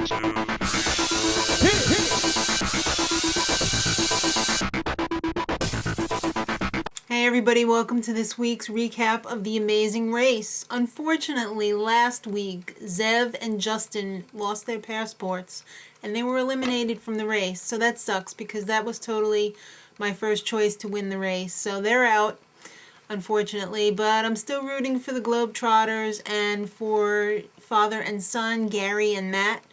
Hey everybody, welcome to this week's recap of the amazing race. Unfortunately, last week, Zev and Justin lost their passports and they were eliminated from the race. So that sucks because that was totally my first choice to win the race. So they're out, unfortunately, but I'm still rooting for the Globetrotters and for father and son, Gary and Matt.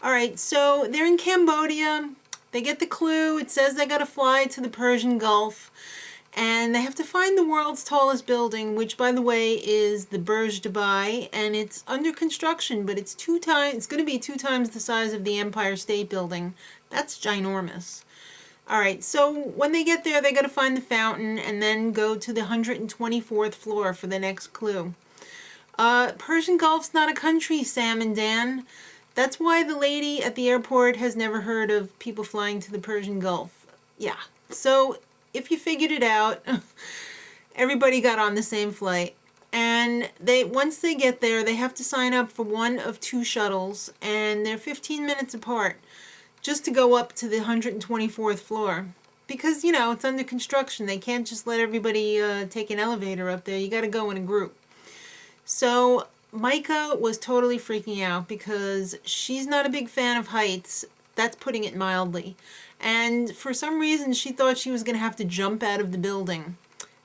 Alright, so they're in Cambodia. They get the clue. It says they gotta fly to the Persian Gulf. And they have to find the world's tallest building, which, by the way, is the Burj Dubai, and it's under construction, but it's going to be 2 times the size of the Empire State Building. That's ginormous. All right, so when they get there, they got to find the fountain and then go to the 124th floor for the next clue. Persian Gulf's not a country, Sam and Dan. That's why the lady at the airport has never heard of people flying to the Persian Gulf. Yeah, so if you figured it out, everybody got on the same flight. And once they get there, they have to sign up for one of 2 shuttles, and they're 15 minutes apart just to go up to the 124th floor. Because, you know, it's under construction. They can't just let everybody take an elevator up there. You got to go in a group. So Micah was totally freaking out because she's not a big fan of heights. That's putting it mildly. And for some reason, she thought she was going to have to jump out of the building.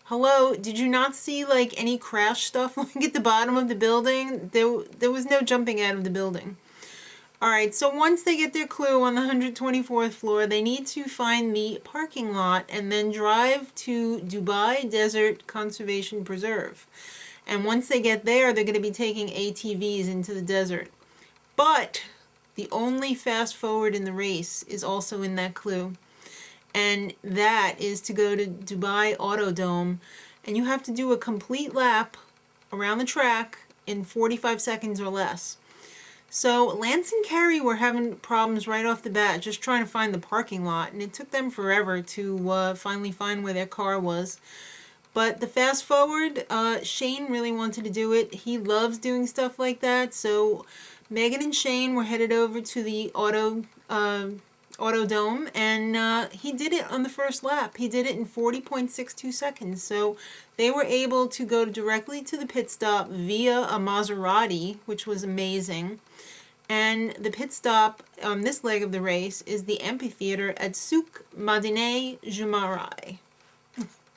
Hello, did you not see, like, any crash stuff like at the bottom of the building? There was no jumping out of the building. Alright, so once they get their clue on the 124th floor, they need to find the parking lot and then drive to Dubai Desert Conservation Preserve. And once they get there, they're going to be taking ATVs into the desert. But the only fast forward in the race is also in that clue. And that is to go to Dubai Autodrome. And you have to do a complete lap around the track in 45 seconds or less. So Lance and Carrie were having problems right off the bat just trying to find the parking lot. And it took them forever to finally find where their car was. But the fast forward, Shane really wanted to do it. He loves doing stuff like that. So Meghan and Cheyne were headed over to the Autodrome, and he did it on the first lap. He did it in 40.62 seconds. So they were able to go directly to the pit stop via a Maserati, which was amazing. And the pit stop on this leg of the race is the amphitheater at Souk Madineh Jumeirah.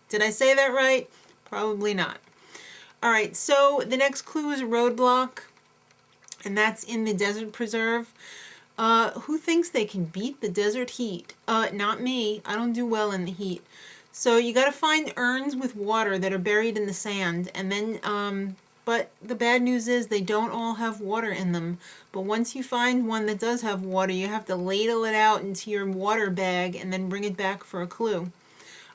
Did I say that right? Probably not. All right, so the next clue is a roadblock, and that's in the desert preserve. Who thinks they can beat the desert heat? Not me. I don't do well in the heat. So you got to find urns with water that are buried in the sand, and then, but the bad news is they don't all have water in them. But once you find one that does have water, you have to ladle it out into your water bag and then bring it back for a clue.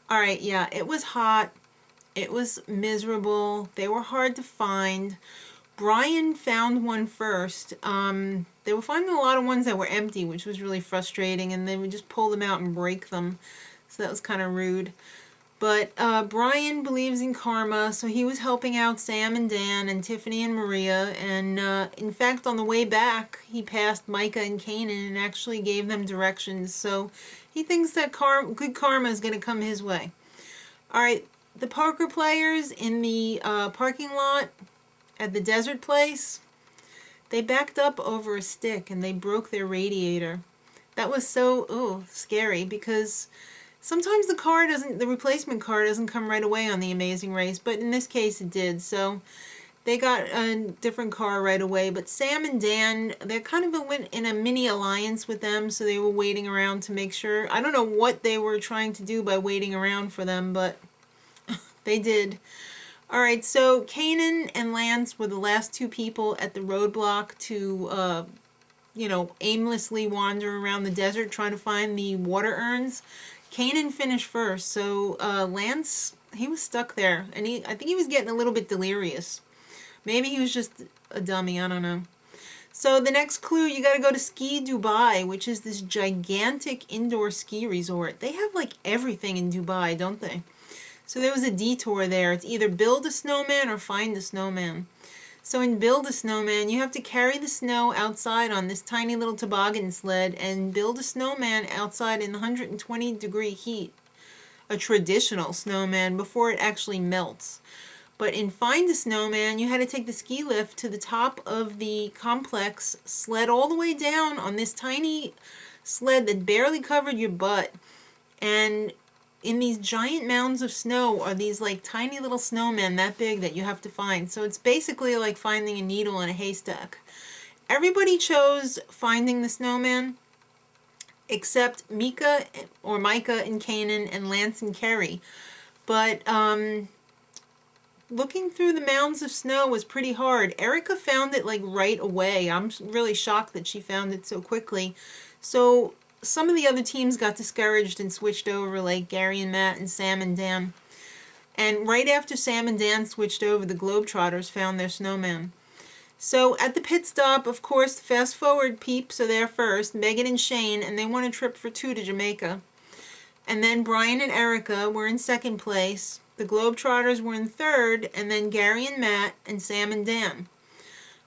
All right, yeah, it was hot. It was miserable. They were hard to find. Brian found one first. They were finding a lot of ones that were empty, which was really frustrating, and they would just pull them out and break them. So that was kind of rude. But Brian believes in karma, so he was helping out Sam and Dan and Tiffany and Maria. And in fact, on the way back, he passed Micah and Kanan and actually gave them directions. So he thinks that good karma is going to come his way. All right, the poker players in the parking lot at the desert place, they backed up over a stick and they broke their radiator. That was so scary because sometimes the replacement car doesn't come right away on the Amazing Race, but in this case it did. So they got a different car right away. But Sam and Dan, they're kind of in a mini alliance with them, so they were waiting around to make sure. I don't know what they were trying to do by waiting around for them, but they did. Alright, so Kanan and Lance were the last 2 people at the roadblock to, aimlessly wander around the desert trying to find the water urns. Kanan finished first, so Lance, he was stuck there, and I think he was getting a little bit delirious. Maybe he was just a dummy, I don't know. So the next clue, you got to go to Ski Dubai, which is this gigantic indoor ski resort. They have like everything in Dubai, don't they? So there was a detour there. It's either build a snowman or find a snowman. So in Build a Snowman, you have to carry the snow outside on this tiny little toboggan sled and build a snowman outside in 120-degree heat. A traditional snowman before it actually melts. But in Find a Snowman, you had to take the ski lift to the top of the complex, sled all the way down on this tiny sled that barely covered your butt. And in these giant mounds of snow are these like tiny little snowmen that big that you have to find. So it's basically like finding a needle in a haystack. Everybody chose Finding the Snowman except Micah and Kanan and Lance and Kerry. But looking through the mounds of snow was pretty hard. Erica found it like right away. I'm really shocked that she found it so quickly. So some of the other teams got discouraged and switched over, like Gary and Matt and Sam and Dan. And right after Sam and Dan switched over, the Globetrotters found their snowman. So at the pit stop, of course, the fast forward peeps are there first, Meghan and Cheyne, and they won a trip for 2 to Jamaica. And then Brian and Erica were in second place. The Globetrotters were in third, and then Gary and Matt and Sam and Dan.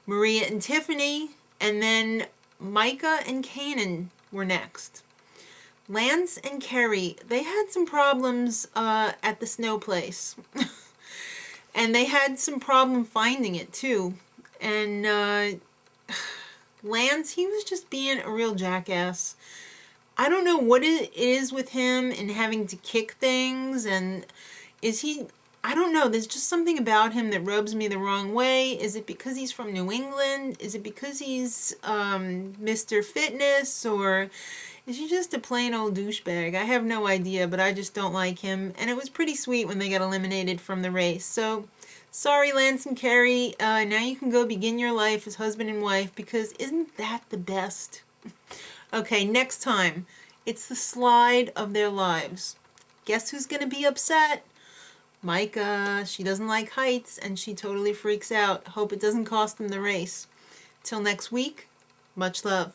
Maria and Tiffany, and then Micah and Kanan were next. Lance and Kerry, they had some problems at the snow place. And they had some problem finding it too. And Lance, he was just being a real jackass. I don't know what it is with him and having to kick things, and is he, I don't know, there's just something about him that rubs me the wrong way. Is it because he's from New England? Is it because he's Mr. Fitness? Or is he just a plain old douchebag? I have no idea, but I just don't like him. And it was pretty sweet when they got eliminated from the race. So, sorry Lance and Kerry, now you can go begin your life as husband and wife, because isn't that the best? Okay, next time, it's the slide of their lives. Guess who's going to be upset? Micah. She doesn't like heights, and she totally freaks out. Hope it doesn't cost them the race. Till next week, much love.